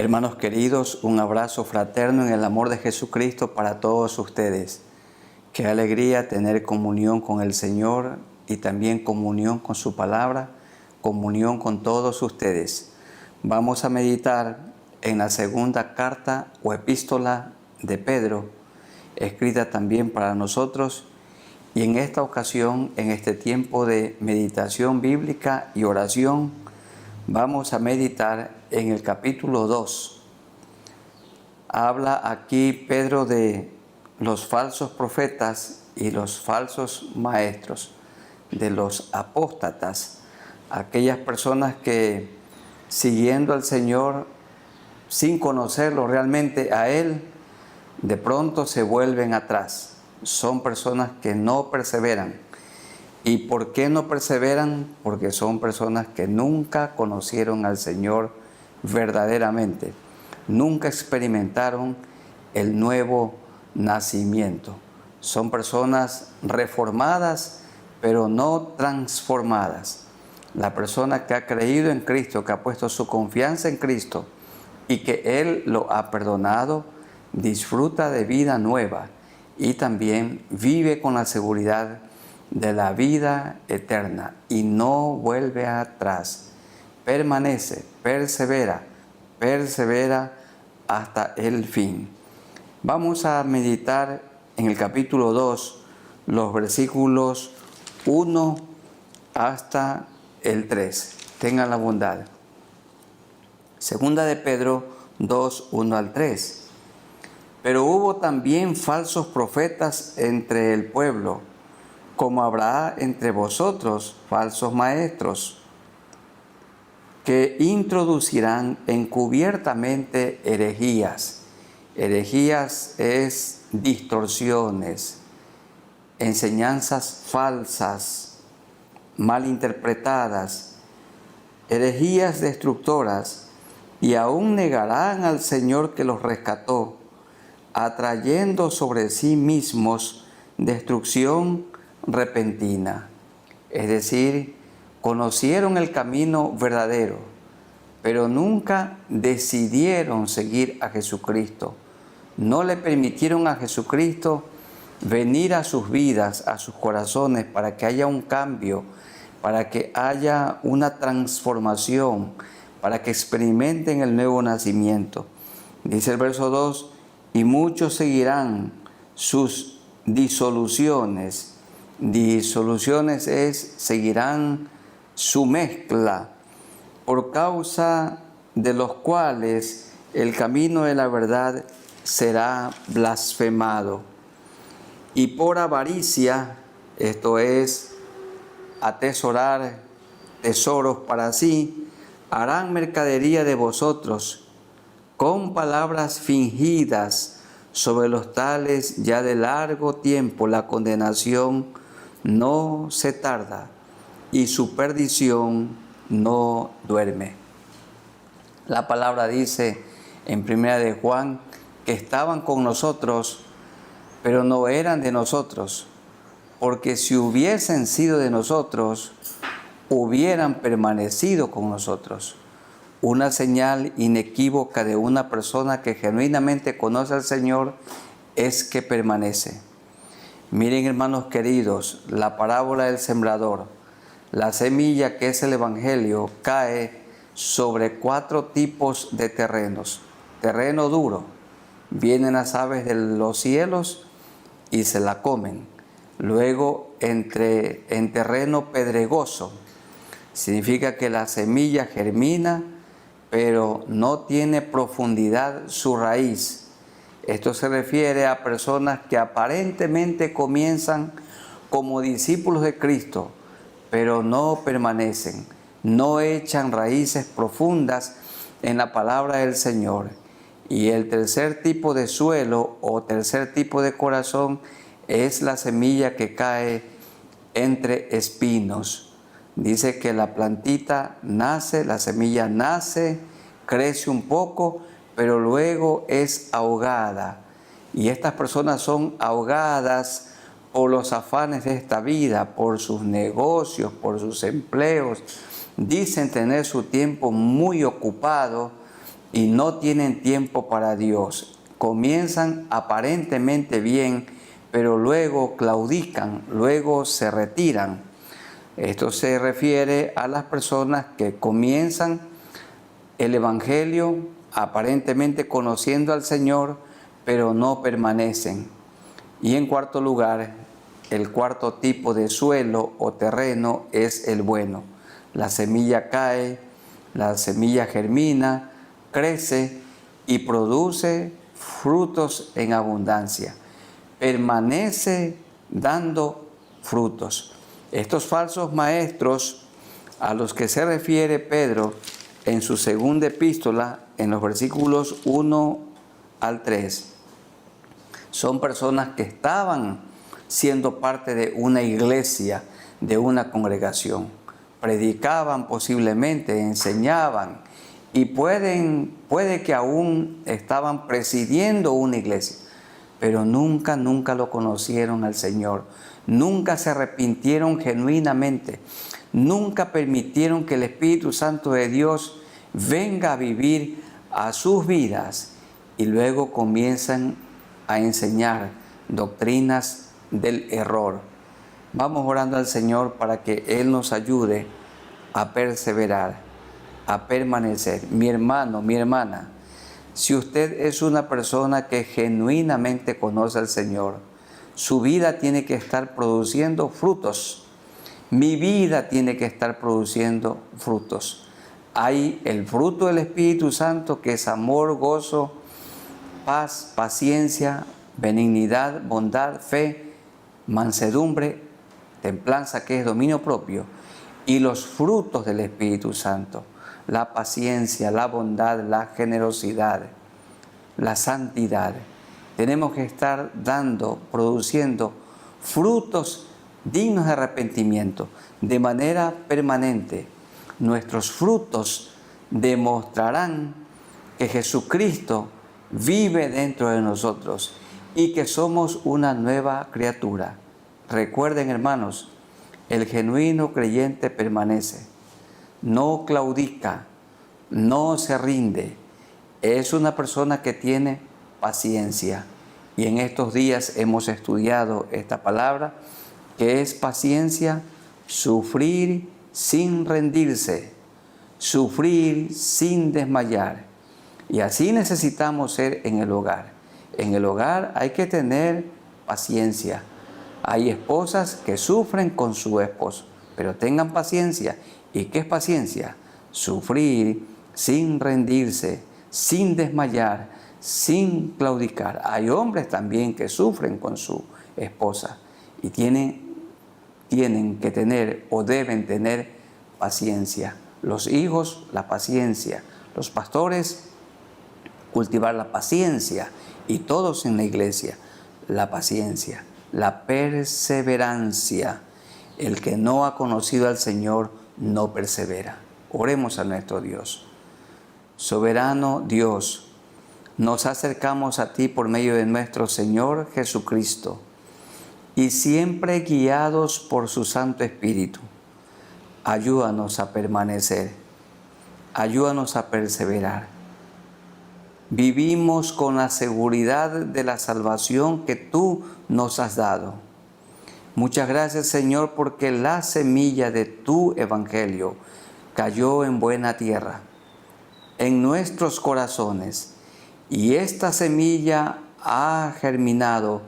Hermanos queridos, un abrazo fraterno en el amor de Jesucristo para todos ustedes. Qué alegría tener comunión con el Señor y también comunión con su palabra, comunión con todos ustedes. Vamos a meditar en la segunda carta o epístola de Pedro, escrita también para nosotros, y en esta ocasión, en este tiempo de meditación bíblica y oración, vamos a meditar en el capítulo 2. Habla aquí Pedro de los falsos profetas y los falsos maestros, de los apóstatas, aquellas personas que siguiendo al Señor sin conocerlo realmente a Él, de pronto se vuelven atrás. Son personas que no perseveran. ¿Y por qué no perseveran? Porque son personas que nunca conocieron al Señor verdaderamente. Nunca experimentaron el nuevo nacimiento. Son personas reformadas, pero no transformadas. La persona que ha creído en Cristo, que ha puesto su confianza en Cristo y que Él lo ha perdonado, disfruta de vida nueva y también vive con la seguridad de la vida eterna y no vuelve atrás. Permanece, persevera hasta el fin. Vamos a meditar en el capítulo 2, los versículos 1 hasta el 3. Tengan la bondad. Segunda de Pedro 2, 1 al 3. Pero hubo también falsos profetas entre el pueblo, como habrá entre vosotros falsos maestros, que introducirán encubiertamente herejías. Herejías es distorsiones, enseñanzas falsas, malinterpretadas, herejías destructoras, y aún negarán al Señor que los rescató, atrayendo sobre sí mismos destrucción repentina. Es decir, conocieron el camino verdadero, pero nunca decidieron seguir a Jesucristo. No le permitieron a Jesucristo venir a sus vidas, a sus corazones, para que haya un cambio, para que haya una transformación, para que experimenten el nuevo nacimiento. Dice el verso 2, y muchos seguirán sus disoluciones. Disoluciones es, seguirán su mezcla, por causa de los cuales el camino de la verdad será blasfemado. Y por avaricia, esto es, atesorar tesoros para sí, harán mercadería de vosotros, con palabras fingidas. Sobre los tales ya de largo tiempo la condenación no se tarda y su perdición no duerme. La palabra dice en 1 de Juan que estaban con nosotros, pero no eran de nosotros, porque si hubiesen sido de nosotros, hubieran permanecido con nosotros. Una señal inequívoca de una persona que genuinamente conoce al Señor es que permanece. Miren, hermanos queridos, la parábola del sembrador. La semilla, que es el Evangelio, cae sobre 4 tipos de terrenos. Terreno duro. Vienen las aves de los cielos y se la comen. Luego, en terreno pedregoso. Significa que la semilla germina, pero no tiene profundidad su raíz. Esto se refiere a personas que aparentemente comienzan como discípulos de Cristo, pero no permanecen, no echan raíces profundas en la palabra del Señor. Y el tercer tipo de suelo o tercer tipo de corazón es la semilla que cae entre espinos. Dice que la plantita nace, la semilla nace, crece un poco, pero luego es ahogada. Y estas personas son ahogadas por los afanes de esta vida, por sus negocios, por sus empleos. Dicen tener su tiempo muy ocupado, y no tienen tiempo para Dios. Comienzan aparentemente bien, pero luego claudican, luego se retiran. Esto se refiere a las personas que comienzan el Evangelio aparentemente conociendo al Señor, pero no permanecen. Y en cuarto lugar, el cuarto tipo de suelo o terreno es el bueno. La semilla cae, la semilla germina, crece y produce frutos en abundancia. Permanece dando frutos. Estos falsos maestros a los que se refiere Pedro en su segunda epístola, en los versículos 1 al 3, son personas que estaban siendo parte de una iglesia, de una congregación. Predicaban posiblemente, enseñaban y puede que aún estaban presidiendo una iglesia, pero nunca lo conocieron al Señor. Nunca se arrepintieron genuinamente. Nunca permitieron que el Espíritu Santo de Dios venga a vivir a sus vidas y luego comienzan a enseñar doctrinas del error. Vamos orando al Señor para que Él nos ayude a perseverar, a permanecer. Mi hermano, mi hermana, si usted es una persona que genuinamente conoce al Señor, su vida tiene que estar produciendo frutos. Mi vida tiene que estar produciendo frutos. Hay el fruto del Espíritu Santo, que es amor, gozo, paz, paciencia, benignidad, bondad, fe, mansedumbre, templanza, que es dominio propio. Y los frutos del Espíritu Santo, la paciencia, la bondad, la generosidad, la santidad. Tenemos que estar produciendo frutos dignos de arrepentimiento de manera permanente. Nuestros frutos demostrarán que Jesucristo vive dentro de nosotros y que somos una nueva criatura. Recuerden, hermanos, el genuino creyente permanece, no claudica, no se rinde. Es una persona que tiene paciencia. Y en estos días hemos estudiado esta palabra, que es paciencia, sufrir sin rendirse, sufrir sin desmayar. Y así necesitamos ser en el hogar. En el hogar hay que tener paciencia. Hay esposas que sufren con su esposo, pero tengan paciencia. ¿Y qué es paciencia? Sufrir sin rendirse, sin desmayar, sin claudicar. Hay hombres también que sufren con su esposa y tienen que tener o deben tener paciencia. Los hijos, la paciencia. Los pastores, cultivar la paciencia. Y todos en la iglesia, la paciencia, la perseverancia. El que no ha conocido al Señor no persevera. Oremos a nuestro Dios. Soberano Dios, nos acercamos a ti por medio de nuestro Señor Jesucristo y siempre guiados por su Santo Espíritu. Ayúdanos a permanecer, ayúdanos a perseverar. Vivimos con la seguridad de la salvación que tú nos has dado. Muchas gracias, Señor, porque la semilla de tu Evangelio cayó en buena tierra, en nuestros corazones, y esta semilla ha germinado,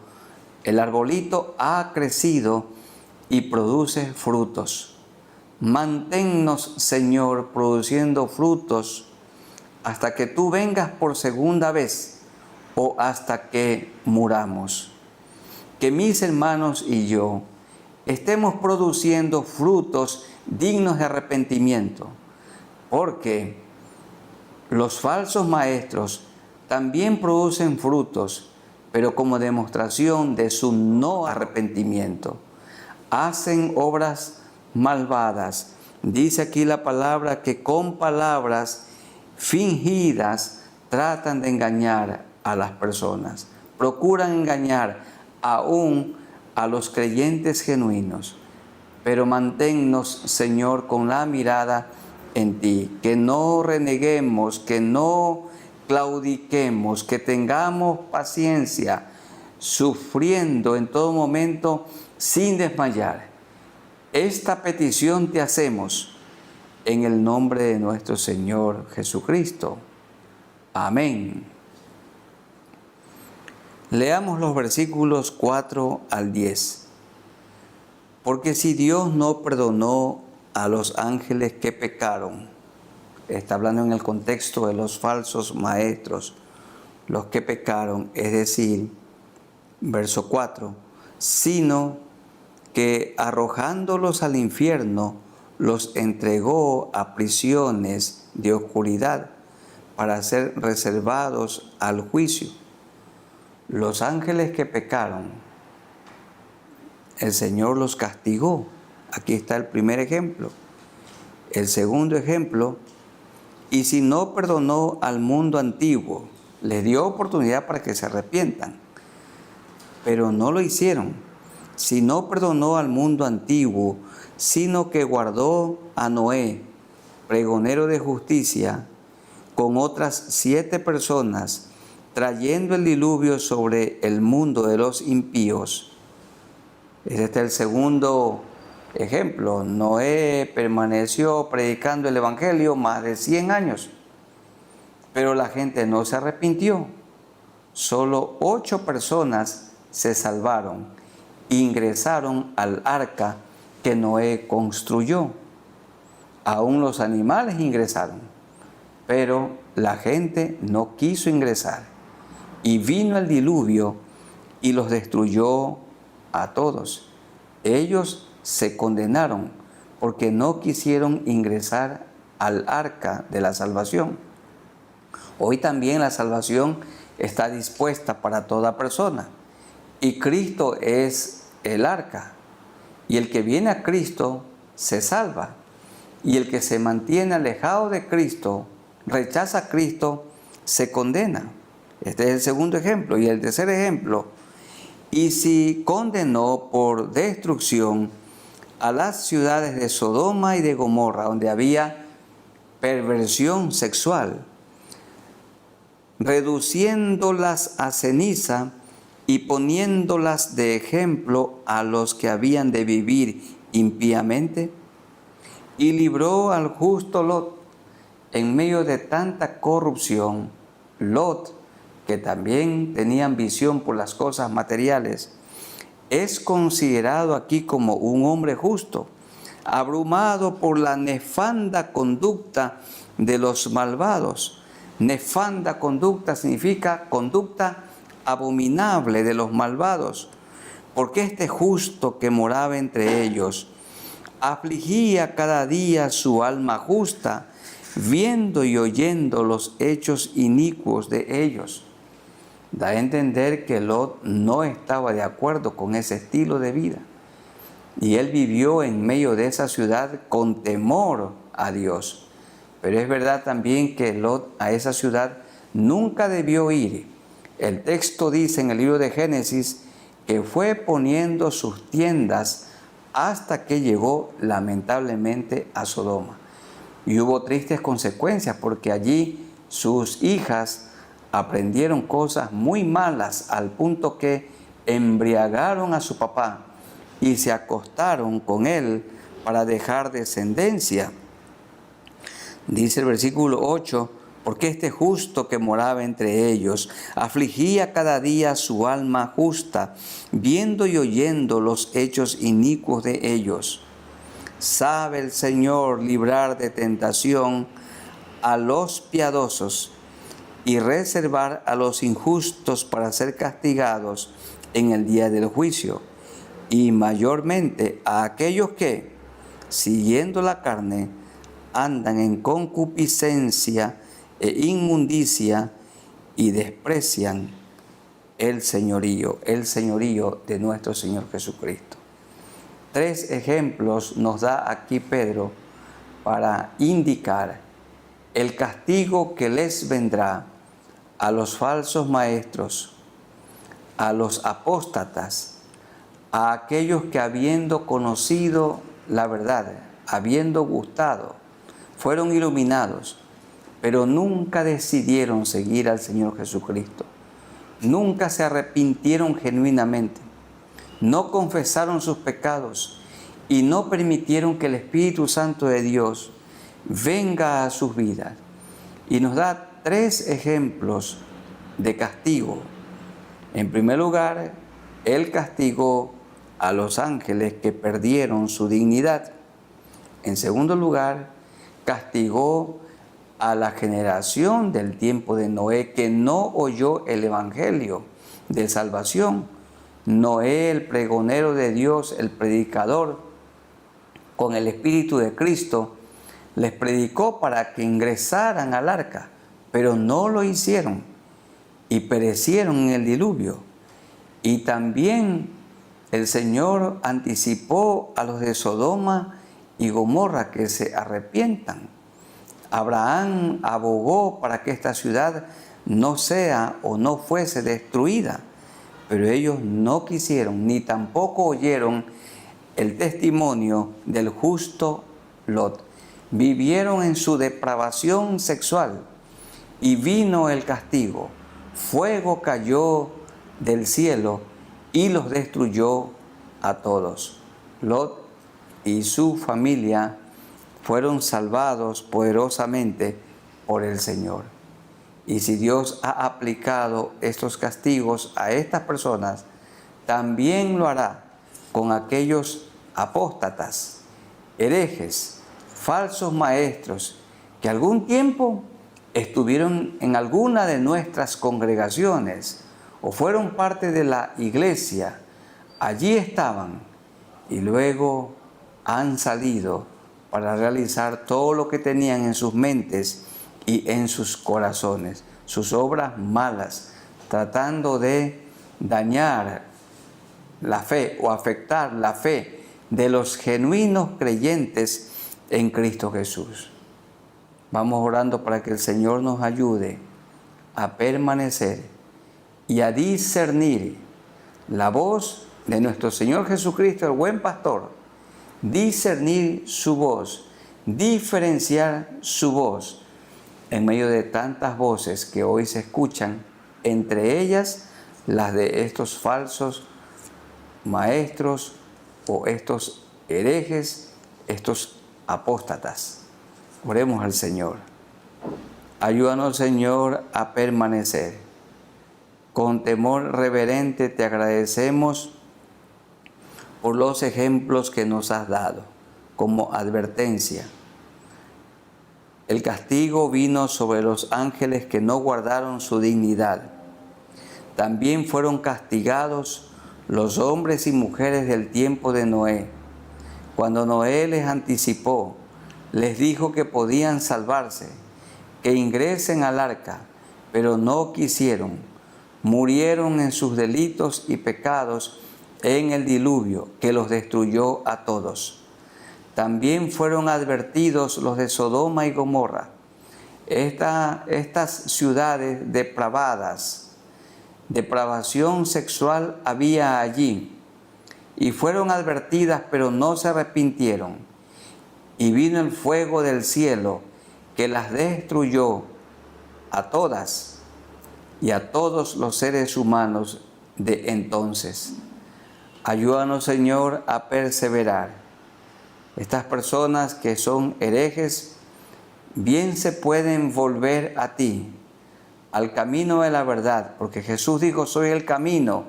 el arbolito ha crecido y produce frutos. Manténnos, Señor, produciendo frutos hasta que tú vengas por segunda vez o hasta que muramos. Que mis hermanos y yo estemos produciendo frutos dignos de arrepentimiento, porque los falsos maestros también producen frutos, pero como demostración de su no arrepentimiento. Hacen obras malvadas. Dice aquí la palabra que con palabras fingidas tratan de engañar a las personas. Procuran engañar aún a los creyentes genuinos. Pero manténnos, Señor, con la mirada en ti. Que no reneguemos, que no claudiquemos, que tengamos paciencia, sufriendo en todo momento sin desmayar. Esta petición te hacemos en el nombre de nuestro Señor Jesucristo. Amén. Leamos los versículos 4 al 10. Porque si Dios no perdonó a los ángeles que pecaron, está hablando en el contexto de los falsos maestros, los que pecaron, es decir, verso 4, sino que arrojándolos al infierno, los entregó a prisiones de oscuridad para ser reservados al juicio. Los ángeles que pecaron, el Señor los castigó. Aquí está el primer ejemplo. El segundo ejemplo, y si no perdonó al mundo antiguo, les dio oportunidad para que se arrepientan, pero no lo hicieron. Si no perdonó al mundo antiguo, sino que guardó a Noé, pregonero de justicia, con otras 7 personas, trayendo el diluvio sobre el mundo de los impíos. Este es el segundo ejemplo. Noé permaneció predicando el Evangelio más de 100 años, pero la gente no se arrepintió. Solo 8 personas se salvaron, ingresaron al arca que Noé construyó. Aún los animales ingresaron, pero la gente no quiso ingresar. Y vino el diluvio y los destruyó a todos. Ellos se condenaron porque no quisieron ingresar al arca de la salvación. Hoy también la salvación está dispuesta para toda persona. Y Cristo es el arca. Y el que viene a Cristo se salva. Y el que se mantiene alejado de Cristo, rechaza a Cristo, se condena. Este es el segundo ejemplo. Y el tercer ejemplo, y si condenó por destrucción a las ciudades de Sodoma y de Gomorra, donde había perversión sexual, reduciéndolas a ceniza y poniéndolas de ejemplo a los que habían de vivir impíamente, y libró al justo Lot en medio de tanta corrupción. Lot, que también tenía ambición por las cosas materiales, es considerado aquí como un hombre justo, abrumado por la nefanda conducta de los malvados. Nefanda conducta significa conducta abominable de los malvados, porque este justo que moraba entre ellos afligía cada día su alma justa, viendo y oyendo los hechos inicuos de ellos. Da a entender que Lot no estaba de acuerdo con ese estilo de vida, y él vivió en medio de esa ciudad con temor a Dios. Pero es verdad también que Lot a esa ciudad nunca debió ir. El texto dice en el libro de Génesis que fue poniendo sus tiendas hasta que llegó lamentablemente a Sodoma. Y hubo tristes consecuencias porque allí sus hijas aprendieron cosas muy malas al punto que embriagaron a su papá y se acostaron con él para dejar descendencia. Dice el versículo 8, porque este justo que moraba entre ellos afligía cada día su alma justa, viendo y oyendo los hechos inicuos de ellos. Sabe el Señor librar de tentación a los piadosos y reservar a los injustos para ser castigados en el día del juicio, y mayormente a aquellos que, siguiendo la carne, andan en concupiscencia e inmundicia y desprecian el señorío de nuestro Señor Jesucristo. 3 ejemplos nos da aquí Pedro para indicar el castigo que les vendrá a los falsos maestros, a los apóstatas, a aquellos que habiendo conocido la verdad, habiendo gustado, fueron iluminados, pero nunca decidieron seguir al Señor Jesucristo. Nunca se arrepintieron genuinamente. No confesaron sus pecados y no permitieron que el Espíritu Santo de Dios venga a sus vidas. Y nos da 3 ejemplos de castigo. En primer lugar, Él castigó a los ángeles que perdieron su dignidad. En segundo lugar, castigó a la generación del tiempo de Noé que no oyó el evangelio de salvación. Noé, el pregonero de Dios, el predicador, con el Espíritu de Cristo, les predicó para que ingresaran al arca, pero no lo hicieron y perecieron en el diluvio. Y también el Señor anticipó a los de Sodoma y Gomorra que se arrepientan. Abraham abogó para que esta ciudad no sea o no fuese destruida, pero ellos no quisieron ni tampoco oyeron el testimonio del justo Lot. Vivieron en su depravación sexual y vino el castigo. Fuego cayó del cielo y los destruyó a todos. Lot y su familia fueron salvados poderosamente por el Señor. Y si Dios ha aplicado estos castigos a estas personas, también lo hará con aquellos apóstatas, herejes, falsos maestros, que algún tiempo estuvieron en alguna de nuestras congregaciones o fueron parte de la iglesia. Allí estaban y luego han salido para realizar todo lo que tenían en sus mentes y en sus corazones, sus obras malas, tratando de dañar la fe o afectar la fe de los genuinos creyentes en Cristo Jesús. Vamos orando para que el Señor nos ayude a permanecer y a discernir la voz de nuestro Señor Jesucristo, el buen pastor, discernir su voz, diferenciar su voz en medio de tantas voces que hoy se escuchan, entre ellas las de estos falsos maestros o estos herejes, estos apóstatas. Oremos al Señor. Ayúdanos, Señor, a permanecer. Con temor reverente te agradecemos por los ejemplos que nos has dado como advertencia. El castigo vino sobre los ángeles que no guardaron su dignidad. También fueron castigados los hombres y mujeres del tiempo de Noé. Cuando Noé les anticipó, les dijo que podían salvarse, que ingresen al arca, pero no quisieron. Murieron en sus delitos y pecados en el diluvio que los destruyó a todos. También fueron advertidos los de Sodoma y Gomorra. Estas ciudades depravadas, depravación sexual había allí, y fueron advertidas, pero no se arrepintieron. Y vino el fuego del cielo que las destruyó a todas y a todos los seres humanos de entonces. Ayúdanos, Señor, a perseverar. Estas personas que son herejes, bien se pueden volver a ti, al camino de la verdad, porque Jesús dijo, soy el camino,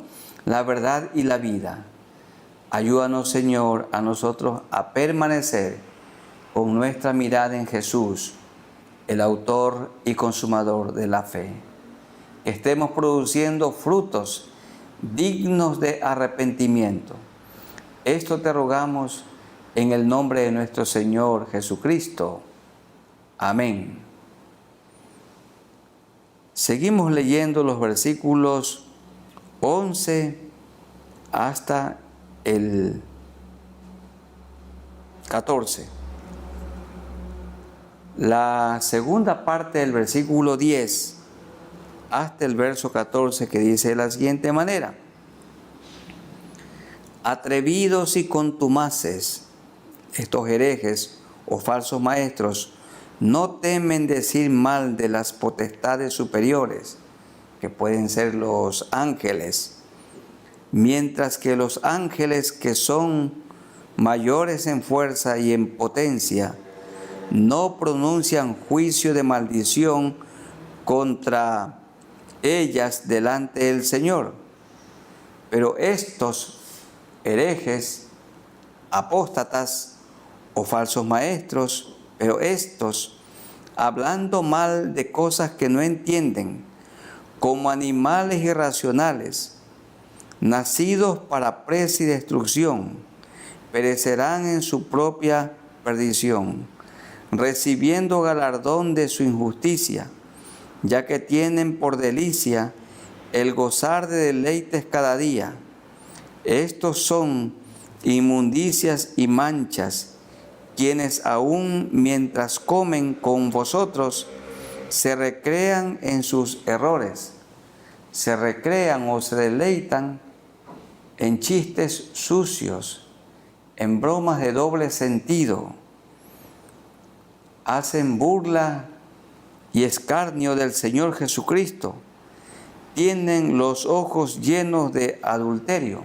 la verdad y la vida. Ayúdanos, Señor, a nosotros a permanecer con nuestra mirada en Jesús, el autor y consumador de la fe. Que estemos produciendo frutos dignos de arrepentimiento. Esto te rogamos en el nombre de nuestro Señor Jesucristo. Amén. Seguimos leyendo los versículos 11 hasta el 14. La segunda parte del versículo 10 hasta el verso 14, que dice de la siguiente manera: atrevidos y contumaces, estos herejes o falsos maestros, no temen decir mal de las potestades superiores, que pueden ser los ángeles, mientras que los ángeles que son mayores en fuerza y en potencia, no pronuncian juicio de maldición contra ellas delante del Señor. Pero estos herejes, apóstatas o falsos maestros, pero estos, hablando mal de cosas que no entienden, como animales irracionales, nacidos para presa y destrucción, perecerán en su propia perdición, recibiendo galardón de su injusticia, ya que tienen por delicia el gozar de deleites cada día. Estos son inmundicias y manchas, quienes aún mientras comen con vosotros, se recrean en sus errores, se recrean o se deleitan en chistes sucios, en bromas de doble sentido, hacen burla y escarnio del Señor Jesucristo, tienen los ojos llenos de adulterio,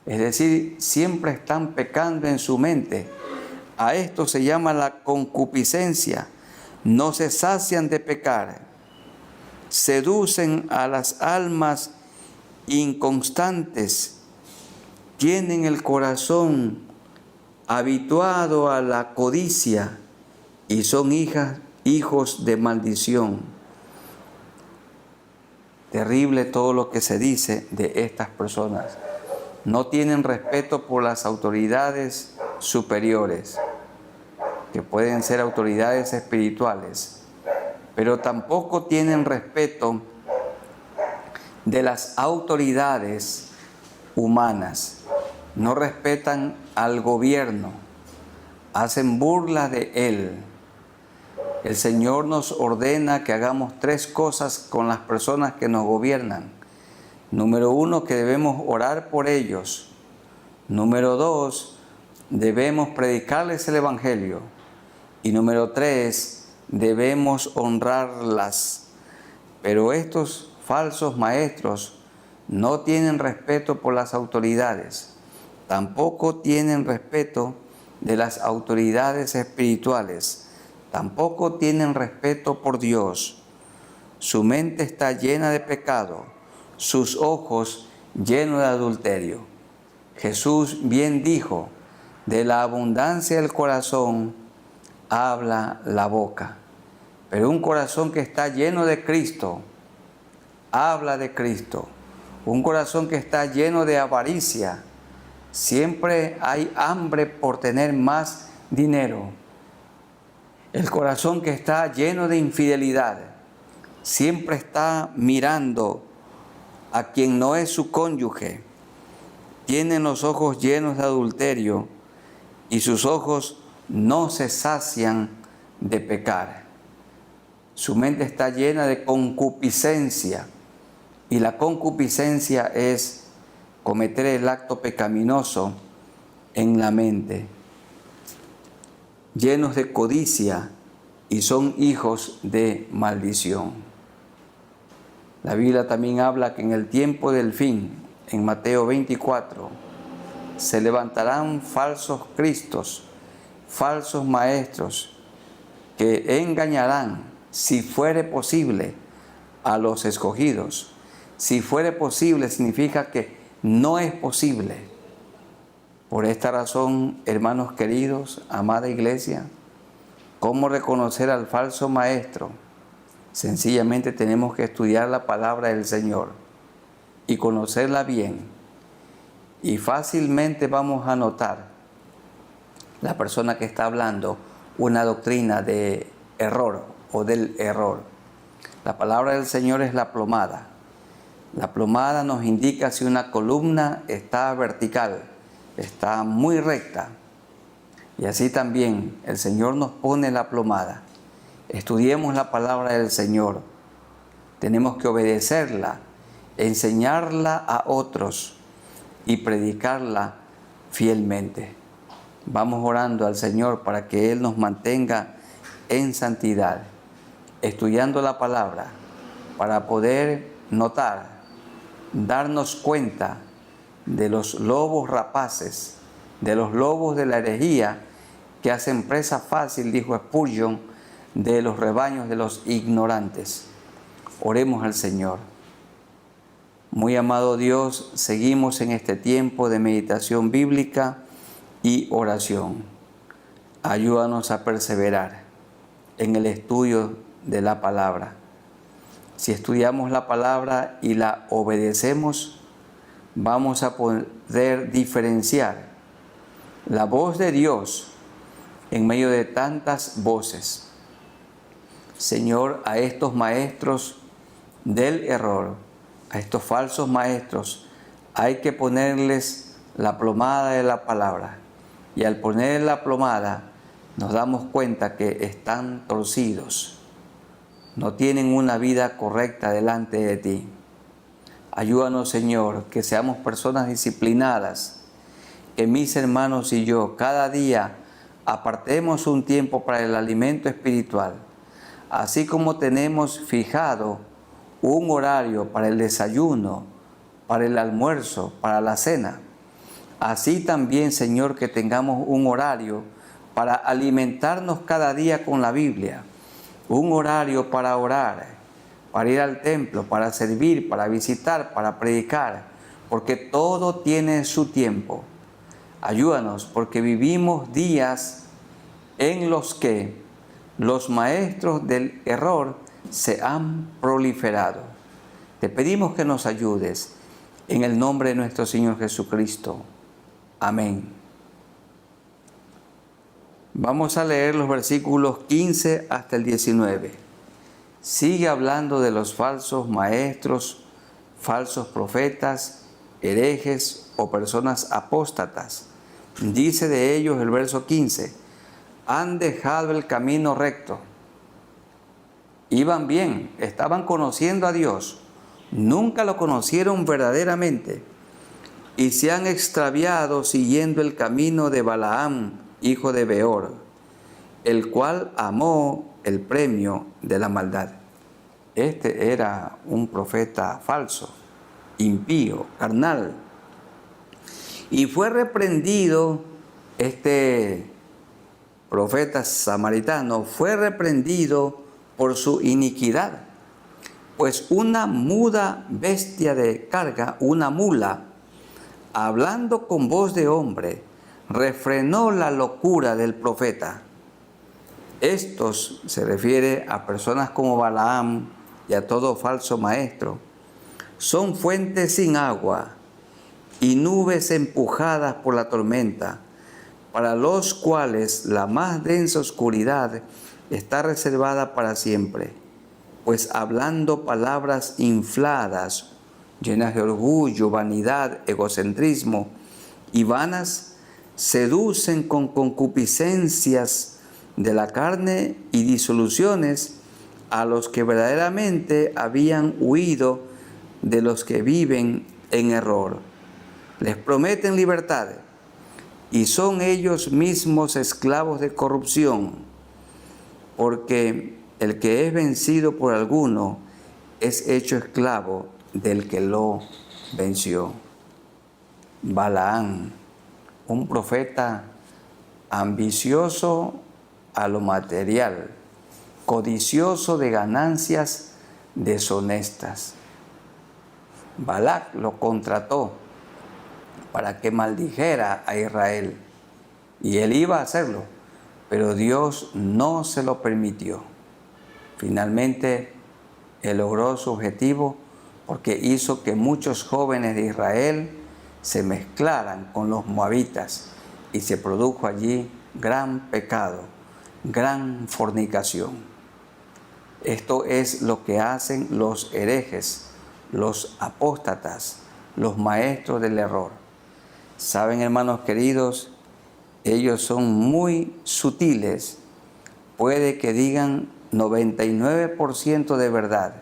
es decir, siempre están pecando en su mente. A esto se llama la concupiscencia. No se sacian de pecar, seducen a las almas inconstantes, tienen el corazón habituado a la codicia y son hijos de maldición. Terrible todo lo que se dice de estas personas. No tienen respeto por las autoridades superiores, que pueden ser autoridades espirituales, pero tampoco tienen respeto de las autoridades humanas. No respetan al gobierno, hacen burla de él. El Señor nos ordena que hagamos 3 cosas con las personas que nos gobiernan. Número 1, que debemos orar por ellos. Número 2, debemos predicarles el Evangelio. Y número 3, debemos honrarlas. Pero estos falsos maestros no tienen respeto por las autoridades. Tampoco tienen respeto de las autoridades espirituales. Tampoco tienen respeto por Dios. Su mente está llena de pecado, sus ojos llenos de adulterio. Jesús bien dijo, de la abundancia del corazón habla la boca. Pero un corazón que está lleno de Cristo, habla de Cristo. Un corazón que está lleno de avaricia, siempre hay hambre por tener más dinero. El corazón que está lleno de infidelidad, siempre está mirando a quien no es su cónyuge. Tienen los ojos llenos de adulterio y sus ojos no se sacian de pecar. Su mente está llena de concupiscencia y la concupiscencia es cometer el acto pecaminoso en la mente. Llenos de codicia y son hijos de maldición. La Biblia también habla que en el tiempo del fin, en Mateo 24, se levantarán falsos cristos, falsos maestros, que engañarán, si fuere posible, a los escogidos. Si fuere posible significa que no es posible. Por esta razón, hermanos queridos, amada iglesia, ¿cómo reconocer al falso maestro? Sencillamente tenemos que estudiar la palabra del Señor y conocerla bien. Y fácilmente vamos a notar la persona que está hablando una doctrina de error o del error. La palabra del Señor es la plomada. La plomada nos indica si una columna está vertical, está muy recta. Y así también el Señor nos pone la plomada. Estudiemos la palabra del Señor. Tenemos que obedecerla, enseñarla a otros y predicarla fielmente. Vamos orando al Señor para que Él nos mantenga en santidad, estudiando la palabra para poder notar, darnos cuenta de los lobos rapaces, de los lobos de la herejía que hacen presa fácil, dijo Spurgeon, de los rebaños de los ignorantes. Oremos al Señor. Muy amado Dios, seguimos en este tiempo de meditación bíblica y oración. Ayúdanos a perseverar en el estudio de la palabra. Si estudiamos la palabra y la obedecemos, vamos a poder diferenciar la voz de Dios en medio de tantas voces. Señor, a estos maestros del error, a estos falsos maestros, hay que ponerles la plomada de la palabra. Y al poner la plomada, nos damos cuenta que están torcidos, no tienen una vida correcta delante de ti. Ayúdanos, Señor, que seamos personas disciplinadas, que mis hermanos y yo cada día apartemos un tiempo para el alimento espiritual, así como tenemos fijado un horario para el desayuno, para el almuerzo, para la cena. Así también, Señor, que tengamos un horario para alimentarnos cada día con la Biblia, un horario para orar, para ir al templo, para servir, para visitar, para predicar, porque todo tiene su tiempo. Ayúdanos, porque vivimos días en los que los maestros del error se han proliferado. Te pedimos que nos ayudes en el nombre de nuestro Señor Jesucristo. Amén. Vamos a leer los versículos 15 hasta el 19. Sigue hablando de los falsos maestros, falsos profetas, herejes o personas apóstatas. Dice de ellos el verso 15: han dejado el camino recto. Iban bien, estaban conociendo a Dios, nunca lo conocieron verdaderamente y se han extraviado siguiendo el camino de Balaam, hijo de Beor, el cual amó el premio de la maldad. Este era un profeta falso, impío, carnal. Y fue reprendido, este profeta samaritano, fue reprendido por su iniquidad. Pues una muda bestia de carga, una mula, hablando con voz de hombre, refrenó la locura del profeta. Estos se refiere a personas como Balaam y a todo falso maestro. Son fuentes sin agua y nubes empujadas por la tormenta, para los cuales la más densa oscuridad está reservada para siempre, pues hablando palabras infladas, llenas de orgullo, vanidad, egocentrismo y vanas, seducen con concupiscencias de la carne y disoluciones a los que verdaderamente habían huido de los que viven en error. Les prometen libertad y son ellos mismos esclavos de corrupción, porque el que es vencido por alguno es hecho esclavo del que lo venció. Balaam, un profeta ambicioso a lo material, codicioso de ganancias deshonestas. Balac lo contrató para que maldijera a Israel, y él iba a hacerlo, pero Dios no se lo permitió. Finalmente, él logró su objetivo porque hizo que muchos jóvenes de Israel se mezclaran con los moabitas y se produjo allí gran pecado, gran fornicación. Esto es lo que hacen los herejes, los apóstatas, los maestros del error. Saben, hermanos queridos, ellos son muy sutiles. Puede que digan 99% de verdad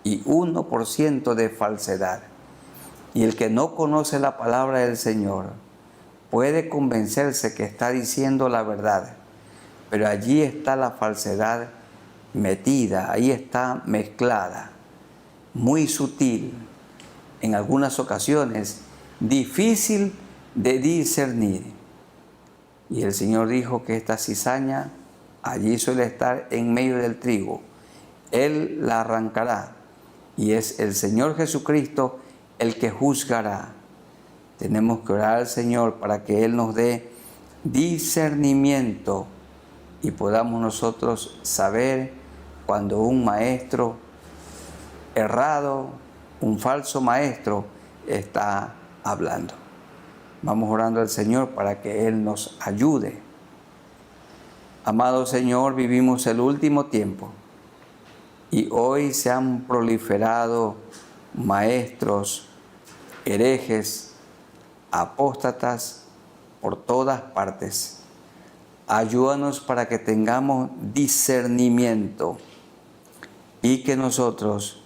y 1% de falsedad. Y el que no conoce la palabra del Señor puede convencerse que está diciendo la verdad, pero allí está la falsedad metida, ahí está mezclada, muy sutil, en algunas ocasiones difícil de discernir. Y el Señor dijo que esta cizaña allí suele estar en medio del trigo. Él la arrancará y es el Señor Jesucristo el que juzgará. Tenemos que orar al Señor para que Él nos dé discernimiento y podamos nosotros saber cuando un maestro errado, un falso maestro, está hablando. Vamos orando al Señor para que Él nos ayude. Amado Señor, vivimos el último tiempo y hoy se han proliferado maestros, herejes, apóstatas por todas partes. Ayúdanos para que tengamos discernimiento y que nosotros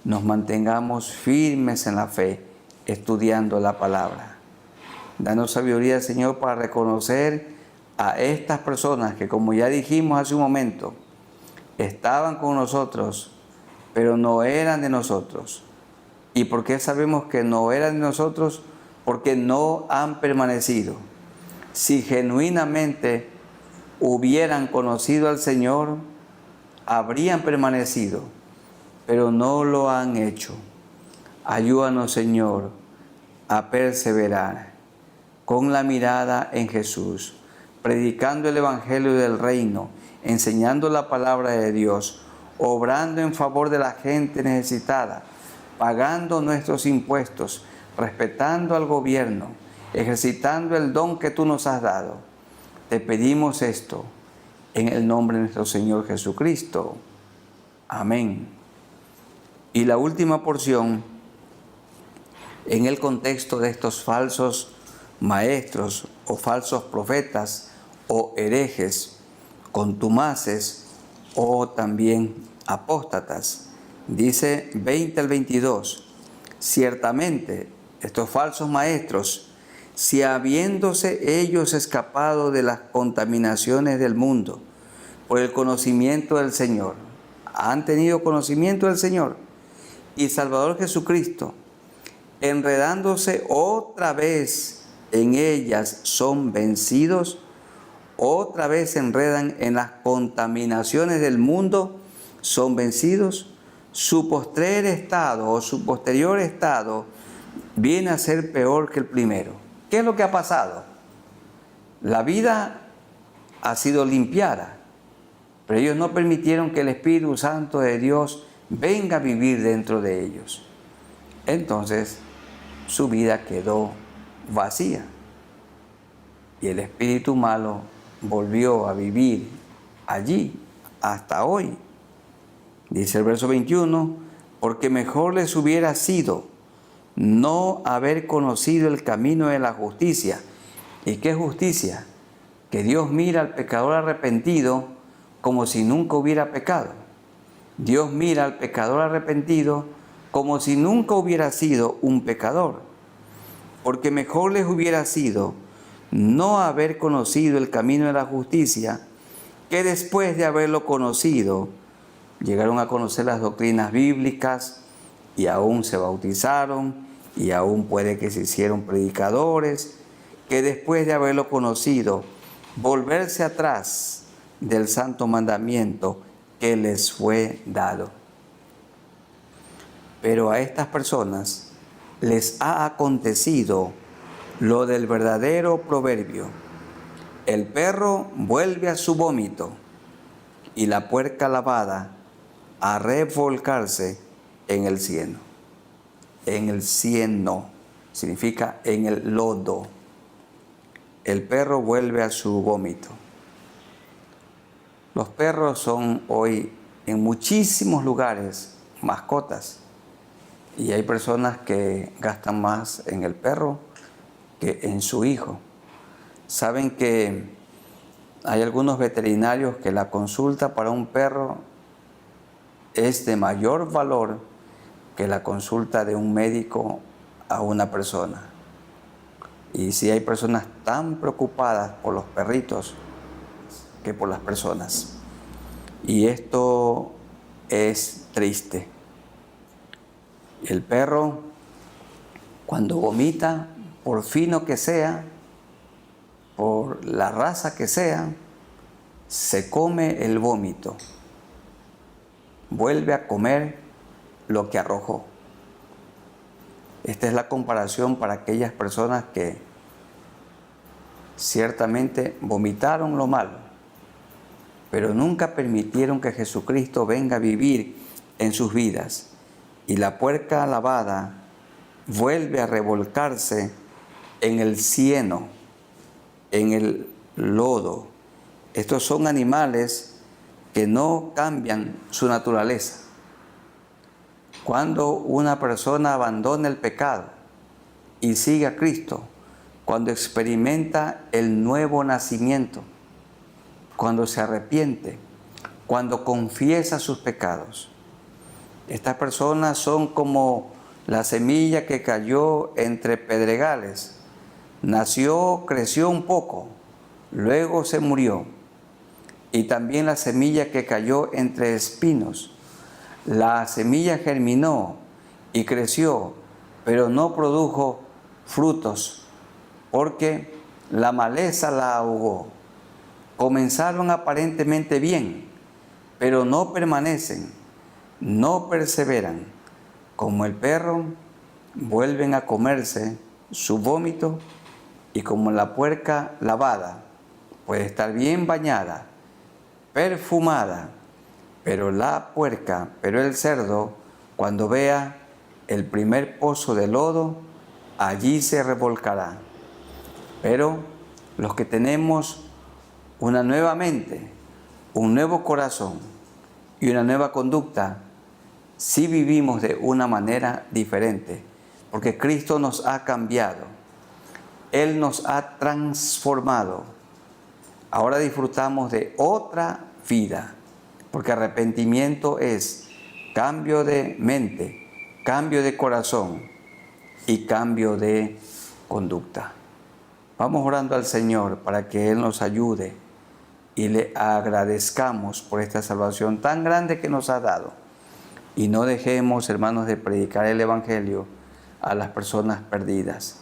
nos mantengamos firmes en la fe, estudiando la palabra. Danos sabiduría, Señor, para reconocer a estas personas que, como ya dijimos hace un momento, estaban con nosotros, pero no eran de nosotros. ¿Y por qué sabemos que no eran de nosotros? Porque no han permanecido. Si genuinamente hubieran conocido al Señor, habrían permanecido, pero no lo han hecho. Ayúdanos, Señor, a perseverar con la mirada en Jesús, predicando el Evangelio del Reino, enseñando la palabra de Dios, obrando en favor de la gente necesitada, pagando nuestros impuestos, respetando al gobierno, ejercitando el don que tú nos has dado. Te pedimos esto en el nombre de nuestro Señor Jesucristo. Amén. Y la última porción, en el contexto de estos falsos maestros o falsos profetas o herejes, contumaces o también apóstatas. Dice 20 al 22, ciertamente estos falsos maestros, si habiéndose ellos escapado de las contaminaciones del mundo por el conocimiento del Señor, han tenido conocimiento del Señor y Salvador Jesucristo, enredándose otra vez en ellas son vencidos, otra vez se enredan en las contaminaciones del mundo, son vencidos, su postrer estado o su posterior estado viene a ser peor que el primero. ¿Qué es lo que ha pasado? La vida ha sido limpiada, pero ellos no permitieron que el Espíritu Santo de Dios venga a vivir dentro de ellos. Entonces, su vida quedó vacía y el espíritu malo volvió a vivir allí hasta hoy. Dice el verso 21, porque mejor les hubiera sido no haber conocido el camino de la justicia. ¿Y qué justicia? Que Dios mira al pecador arrepentido como si nunca hubiera pecado. Dios mira al pecador arrepentido como si nunca hubiera sido un pecador. Porque mejor les hubiera sido no haber conocido el camino de la justicia, que después de haberlo conocido, llegaron a conocer las doctrinas bíblicas y aún se bautizaron y aún puede que se hicieron predicadores, que después de haberlo conocido, volverse atrás del santo mandamiento que les fue dado. Pero a estas personas les ha acontecido lo del verdadero proverbio: el perro vuelve a su vómito y la puerca lavada a revolcarse en el cieno. En el cieno significa en el lodo. El perro vuelve a su vómito. Los perros son hoy en muchísimos lugares mascotas y hay personas que gastan más en el perro que en su hijo. Saben que hay algunos veterinarios que la consulta para un perro es de mayor valor que la consulta de un médico a una persona. Y si hay personas tan preocupadas por los perritos, que por las personas. Y esto es triste. El perro, cuando vomita, por fino que sea, por la raza que sea, se come el vómito. Vuelve a comer lo que arrojó. Esta es la comparación para aquellas personas que ciertamente vomitaron lo malo, pero nunca permitieron que Jesucristo venga a vivir en sus vidas. Y la puerca lavada vuelve a revolcarse en el cieno, en el lodo. Estos son animales que no cambian su naturaleza. Cuando una persona abandona el pecado y sigue a Cristo, cuando experimenta el nuevo nacimiento, cuando se arrepiente, cuando confiesa sus pecados, estas personas son como la semilla que cayó entre pedregales. Nació, creció un poco, luego se murió. Y también la semilla que cayó entre espinos. La semilla germinó y creció, pero no produjo frutos, porque la maleza la ahogó. Comenzaron aparentemente bien, pero no permanecen, no perseveran. Como el perro, vuelven a comerse su vómito, y como la puerca lavada puede estar bien bañada, perfumada, pero el cerdo, cuando vea el primer pozo de lodo, allí se revolcará. Pero los que tenemos una nueva mente, un nuevo corazón y una nueva conducta, sí vivimos de una manera diferente, porque Cristo nos ha cambiado. Él nos ha transformado. Ahora disfrutamos de otra vida, porque arrepentimiento es cambio de mente, cambio de corazón y cambio de conducta. Vamos orando al Señor para que Él nos ayude y le agradezcamos por esta salvación tan grande que nos ha dado. Y no dejemos, hermanos, de predicar el Evangelio a las personas perdidas.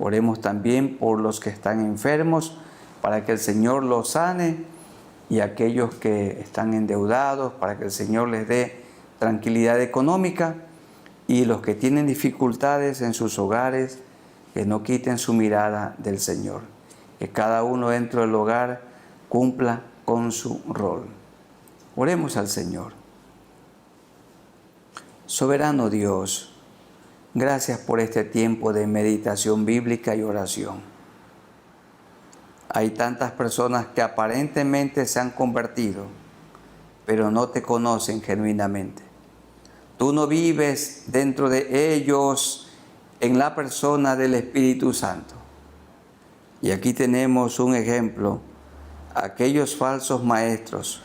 Oremos también por los que están enfermos, para que el Señor los sane, y aquellos que están endeudados, para que el Señor les dé tranquilidad económica, y los que tienen dificultades en sus hogares, que no quiten su mirada del Señor. Que cada uno dentro del hogar cumpla con su rol. Oremos al Señor. Soberano Dios, gracias por este tiempo de meditación bíblica y oración. Hay tantas personas que aparentemente se han convertido, pero no te conocen genuinamente. Tú no vives dentro de ellos en la persona del Espíritu Santo. Y aquí tenemos un ejemplo. Aquellos falsos maestros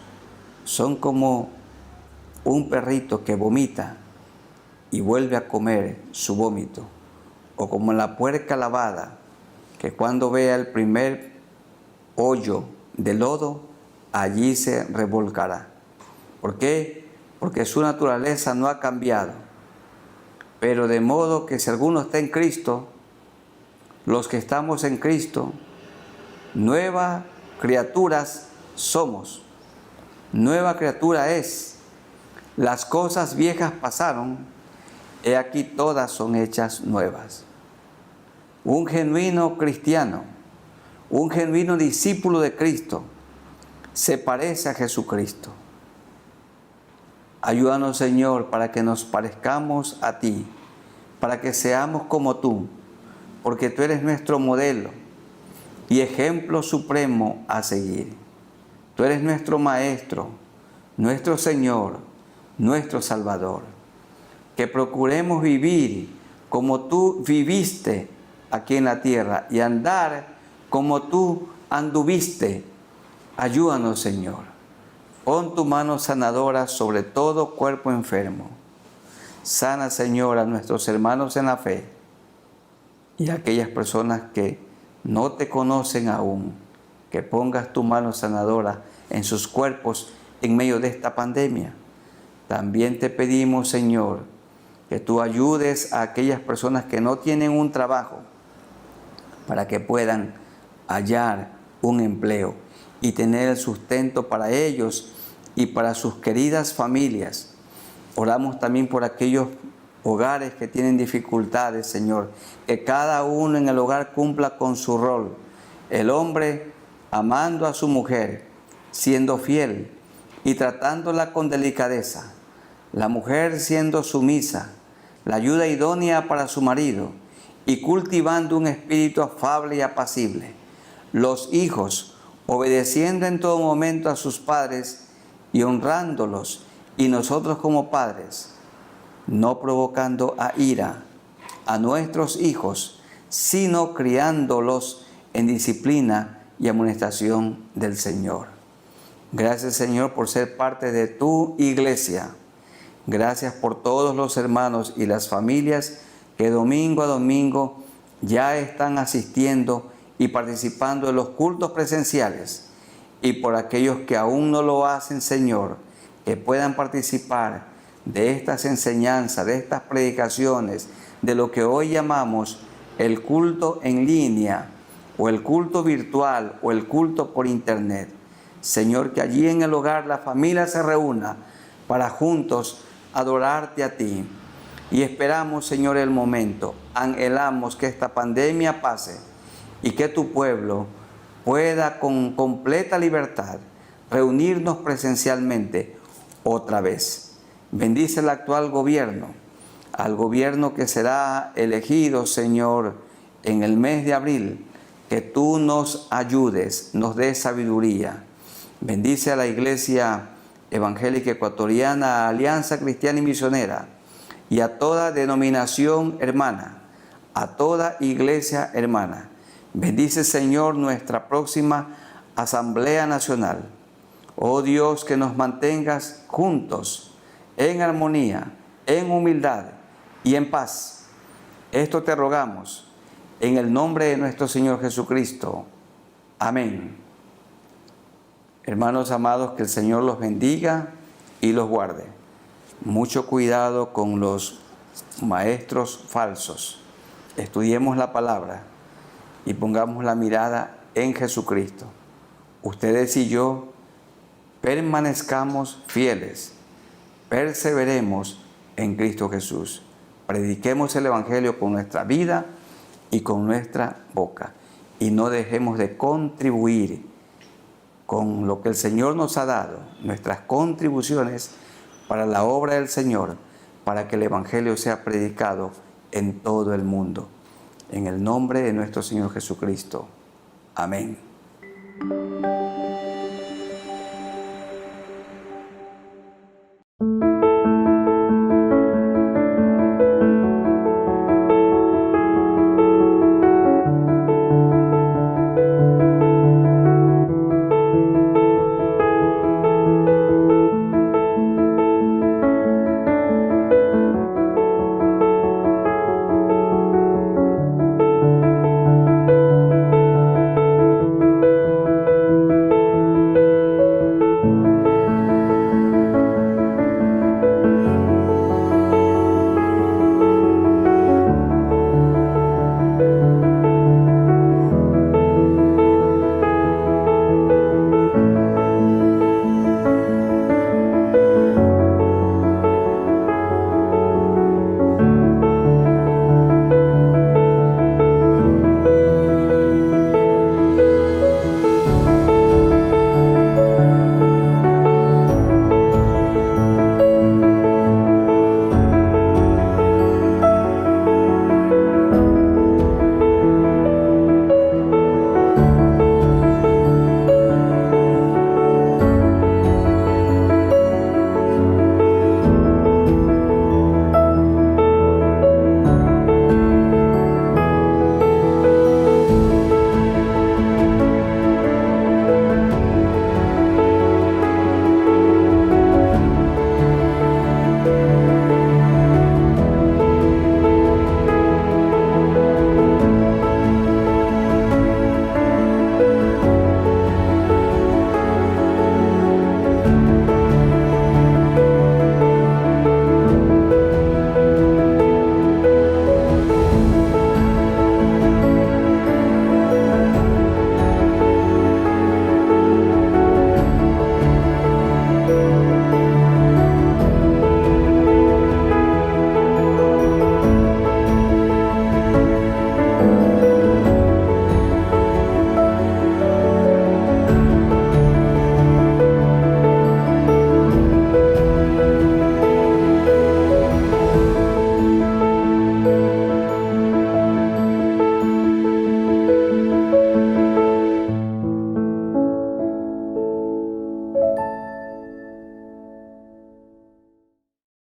son como un perrito que vomita y vuelve a comer su vómito, o como la puerca lavada, que cuando vea el primer hoyo de lodo, allí se revolcará. ¿Por qué? Porque su naturaleza no ha cambiado. Pero de modo que si alguno está en Cristo, los que estamos en Cristo, nuevas criaturas somos. Nueva criatura es. Las cosas viejas pasaron, he aquí todas son hechas nuevas. Un genuino cristiano, un genuino discípulo de Cristo, se parece a Jesucristo. Ayúdanos, Señor, para que nos parezcamos a ti, para que seamos como tú, porque tú eres nuestro modelo y ejemplo supremo a seguir. Tú eres nuestro Maestro, nuestro Señor, nuestro Salvador. Que procuremos vivir como tú viviste aquí en la tierra y andar como tú anduviste. Ayúdanos, Señor. Pon tu mano sanadora sobre todo cuerpo enfermo. Sana, Señor, a nuestros hermanos en la fe y a aquellas personas que no te conocen aún. Que pongas tu mano sanadora en sus cuerpos en medio de esta pandemia. También te pedimos, Señor, que tú ayudes a aquellas personas que no tienen un trabajo para que puedan hallar un empleo y tener el sustento para ellos y para sus queridas familias. Oramos también por aquellos hogares que tienen dificultades, Señor, que cada uno en el hogar cumpla con su rol. El hombre amando a su mujer, siendo fiel y tratándola con delicadeza. La mujer siendo sumisa, la ayuda idónea para su marido y cultivando un espíritu afable y apacible. Los hijos obedeciendo en todo momento a sus padres y honrándolos, y nosotros como padres, no provocando a ira a nuestros hijos, sino criándolos en disciplina y amonestación del Señor. Gracias, Señor, por ser parte de tu iglesia. Gracias por todos los hermanos y las familias que domingo a domingo ya están asistiendo y participando en los cultos presenciales, y por aquellos que aún no lo hacen, Señor, que puedan participar de estas enseñanzas, de estas predicaciones, de lo que hoy llamamos el culto en línea, o el culto virtual, o el culto por internet. Señor, que allí en el hogar la familia se reúna para juntos adorarte a ti. Y esperamos, Señor, el momento, anhelamos que esta pandemia pase y que tu pueblo pueda con completa libertad reunirnos presencialmente otra vez. Bendice el actual gobierno, al gobierno que será elegido, Señor, en el mes de abril, que tú nos ayudes, nos des sabiduría. Bendice a la Iglesia Evangélica Ecuatoriana, Alianza Cristiana y Misionera, y a toda denominación hermana, a toda iglesia hermana. Bendice, Señor, nuestra próxima Asamblea Nacional. Oh Dios, que nos mantengas juntos, en armonía, en humildad y en paz. Esto te rogamos, en el nombre de nuestro Señor Jesucristo. Amén. Hermanos amados, que el Señor los bendiga y los guarde. Mucho cuidado con los maestros falsos. Estudiemos la palabra y pongamos la mirada en Jesucristo. Ustedes y yo permanezcamos fieles, perseveremos en Cristo Jesús. Prediquemos el Evangelio con nuestra vida y con nuestra boca, y no dejemos de contribuir con lo que el Señor nos ha dado, nuestras contribuciones para la obra del Señor, para que el Evangelio sea predicado en todo el mundo. En el nombre de nuestro Señor Jesucristo. Amén.